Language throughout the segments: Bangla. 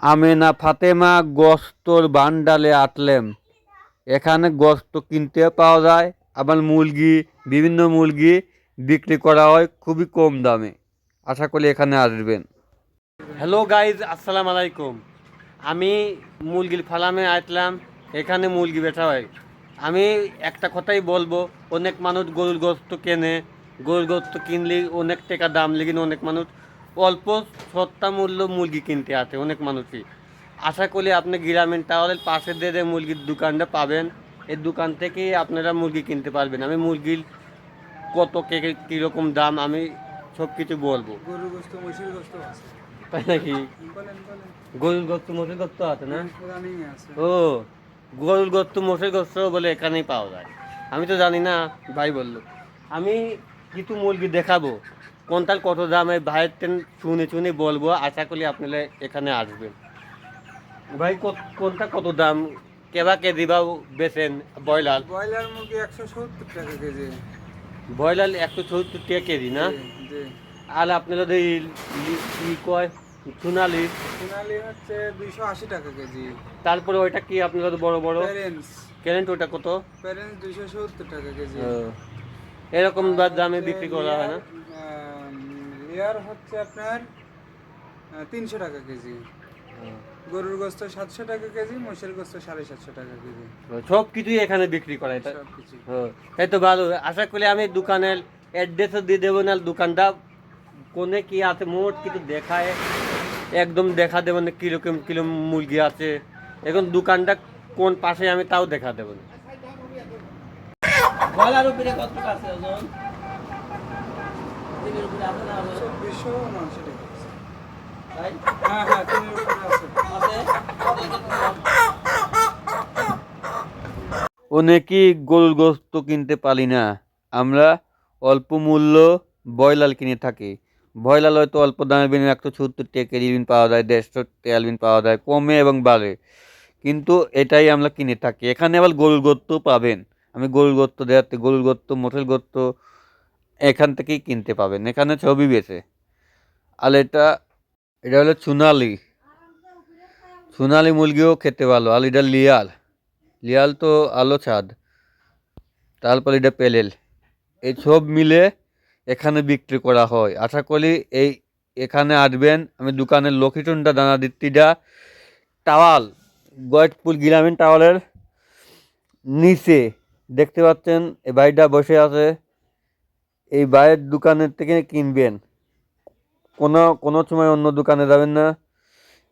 আমেনা ফাতেমা গোস্তর বান্ডালে আটলেম। এখানে গোস্ত কিনতে পাওয়া যায়, আবার মুরগি, বিভিন্ন মুরগি বিক্রি করা হয় খুবই কম দামে। আশা করি এখানে আসবেন। হ্যালো গাইজ, আসসালামু আলাইকুম। আমি মুরগির ফার্মে আসলাম। এখানে মুরগি বেচা হয়। আমি একটা কথাই বলবো, অনেক মানুষ গরুর গোস্ত কেনে, গরুর গোস্ত কিনলে অনেক টাকা দাম লেগে অনেক মানুষ অল্প সস্তা মূল্য মুরগি কিনতে আসে অনেক মানুষই। আশা করি আপনি গ্রামীণ টাওয়ারের পাশে দিয়ে মুরগির দোকানটা পাবেন। এই দোকান থেকেই আপনারা মুরগি কিনতে পারবেন। আমি মুরগির কত কে কীরকম দাম আমি সব কিছু বলবো। গরুর গোস্ত, মহিষের গোস্ত আছে। তাই নাকি? বলেন বলেন। গরুর গোস্ত মোষের গোস্ত আছে না? রানিং আছে। ও, গরুর গোস্ত মোষের গোস্ত বলে এখানেই পাওয়া যায়। আমি তো জানি না, ভাই বললো। আমি কিছু মুরগি দেখাবো, কোনটার কত দাম এই ভাইয়ের ট্রেন শুনে শুনে বলবো। আশা করি আপনারা এখানে আসবেন। ভাই কোনটা কত দাম, কেবা কেজি বা বেচেন? ব্রয়লার ব্রয়লার মুরগি 170 টাকা কেজি। ব্রয়লার 170 টাকা কেজি না? জি। আর আপনারা যদি ই কয় সোনালি, সোনালি হচ্ছে 280 টাকা কেজি। তারপরে ওইটা কি আপনারা তো বড় বড় প্যারেন্টস কেনেন, ওটা কত? 270 টাকা কেজি। এরকম দামে বিক্রি করা হয় না? লেয়ার হচ্ছে আপনার 300 টাকা কেজি। গরুর গোস্ত 700 টাকা কেজি, মহিষের গোস্ত 750 টাকা কেজি। সব কিছুই এখানে বিক্রি করা হয়। সবকিছু। এই তো ভালো। আশা করি আমি দোকানের অ্যাড্রেসও দিয়ে দেবো, না দোকানটা কোনে কি আছে মোট কিছু দেখায় একদম দেখা দেবো না, কিরকম কিলো মুরগি আছে এখন দোকানটা কোন পাশে আমি তাও দেখা দেবো না। ব্রয়লার উপরে কত আছে ওজন? তিনের উপরে আছে না? 2490 টাকা কেজি। তাই? হ্যাঁ, তিনের উপরে আছে। অনেকেই গরুর গোস্ত কিনতে পারি না, আমরা অল্প মূল্য ব্রয়লার কিনে থাকি। ব্রয়লার হয়তো অল্প দামে বিন 170 টাকা কেজি বিন পাওয়া যায়, 150 টাকা বিন পাওয়া যায়, কমে এবং বাড়ে। কিন্তু এটাই আমরা কিনে থাকি। এখানে আবার গরুর গোস্ত পাবেন। আমি গরুর গোস্ত দেখাচ্ছি, গরুর গোস্ত, মোষের গোস্ত এখান থেকেই কিনতে পাবেন। এখানে ছবি বেছে। আর এটা এটা হলো সোনালি। সোনালি মুরগিও খেতে ভালো। আর এটা লিয়াল, লিয়াল তো আলো ছাদ। তারপর এটা পেলেল। এই সব মিলে এখানে বিক্রি করা হয়। আশা করি এখানে আসবেন। আমি দোকানের লোকেশনটা জানা দিচ্ছি। টাওয়াল, গয়েশপুর গ্রামীণ টাওয়ালের নিচে দেখতে পাচ্ছেন এই ভাইটা বসে আছে। এই ভাইয়ের দোকানের থেকে কিনবেন, কোনো সময় অন্য দোকানে যাবেন না।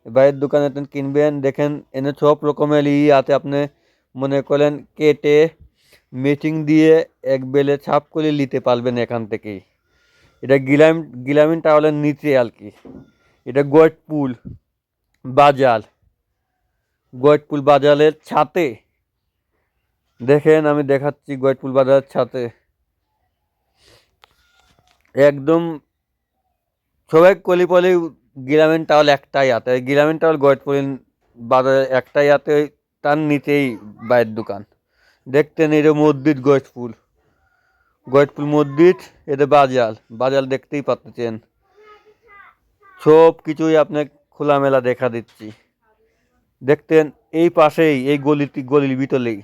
ভাইয়ের দোকানে কিনবেন। দেখেন এনে সব রকমের আছে। আপনি মনে করেন কেটে মেটিং দিয়ে এক বেলে ছাপ করে নিতে পারবেন এখান থেকেই। এটা গ্রামীণ টাওয়ারের নিচে আর কি। এটা বাজার, গয়েশপুর বাজারের ছাতে। দেখেন আমি দেখাচ্ছি, গয়েশপুর বাজারের ছাতে একদম সবাই কলিপলি গ্রামীণ টাওয়ার একটাই আছে। গ্রামীণ টাওয়ার গয়েশপুর বাজারে একটাই আছে, তার নিচেই বাইরের দোকান। দেখতেন এটা মসজিদ, গয়েশপুর মসজিদ। এটা বাজার, বাজার দেখতেই পাচ্ছেন। সব কিছুই আপনাকে খোলামেলা দেখা দিচ্ছি। দেখতেন এই পাশেই, এই গলির ভিতরেই